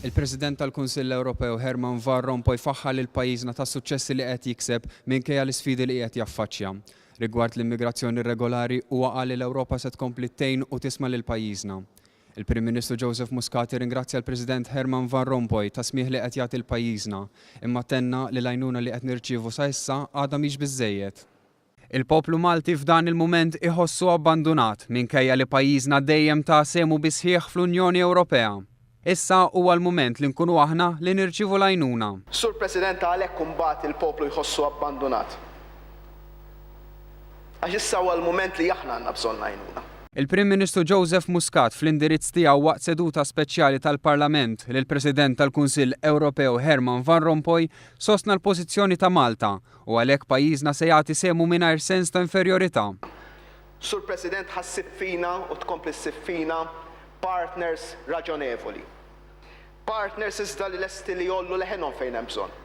Il-President tal-Kunsill Ewropew Herman Van Rompuy faħħal lil pajjiżna tas-suċċessi li qed jikseb minkejja l-isfidi li qed jaffaċċja. Rigward l-immigrazzjoni regolari huwa qal li l-Ewropa se tkompli tgħin u tisma' lil pajjiżna. Il-Prim Ministru Joseph Muscat ringrazzja l-President Herman Van Rompuy ta' smigħ li qed jagħti l-pajjiżna, imma tenna li l-għajnuna li qed nirċievu sa issa għadha mhix biżżejjed. Il-poplu Malti f'dan il-mument iħossu abbandunat minkejja li pajjiżna dejjem ta' semu bisħieħ fl-Unjoni Ewropea. Issa huwa l-mument li nkunu aħna li nirċievu l-għajnuna. Sur President, għalhekk imbagħad il-poplu jħossu abbandonat. Għax issa huwa l-mument li aħna għandna bżonn għajnuna. Il-Prim Ministru Joseph Muscat fl-indirizz tiegħu waqt seduta speċjali tal-Parlament lill President tal-Kunsill Ewropew Herman Van Rompuy sostna l-pożizzjoni ta' Malta u għalhekk pajjiżna se jagħti semu mingħajr sens ta' inferjorità. Sur President, ħassib fina u tkompli ssib fina partners raġonevoli. Partners iżda li lesti li jollu leħenhom fejn hemm bżonn.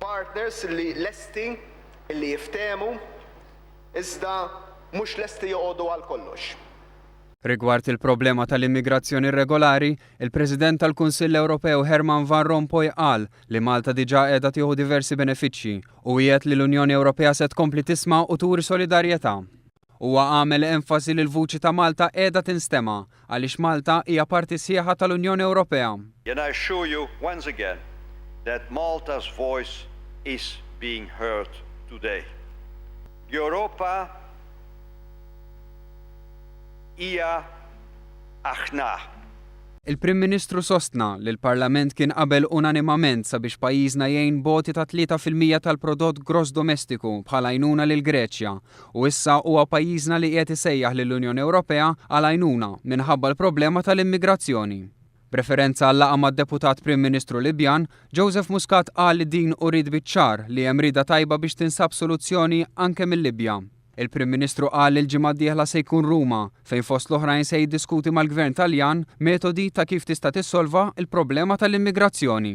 Partners li lesti li jiftehmu iżda mhux lesti joqogħdu għal kollox. Rigward il-problema tal-immigrazzjoni irregolari, il-President tal-Kunsill Ewropew Herman Van Rompuy qal li Malta diġà qiegħda tieħu diversi benefiċċji u jgħid li l-Unjoni Ewropea se tkompli tisma' u turi solidarjetà. Huwa għamel enfasi li l-vuċi ta' Malta qiegħda tinstema' għaliex Malta hija parti sħiħa tal-Unjoni Ewropea. And I assure you once again that Malta's voice is being heard today. Europa hija aħna. Il-Prim Ministru sostna li l-Parlament kien qabel unanimament sabiex pajjiżna jgħin boti ta' 3% tal-prodott gross domestiku bħala għajnuna lil Greċja u issa huwa pajjiżna li qiegħed isejjaħ lill-Unjoni Ewropea għal għajnuna minħabba l-problema tal-immigrazzjoni. Preferenza għal laqgħa mad-Deputat Prim Ministru Libjan, Joseph Muscat qal li din urid biċ-ċar li hemm rieda tajba biex tinsab soluzzjoni anke mill-Libja. Il-Prim Ministru qal li l-ġimgħa d-dieħla se jkun Ruma fejn fost l-oħrajn se jiddiskuti mal-Gvern Taljan metodi ta' kif tista' tissolva il-problema tal-immigrazzjoni.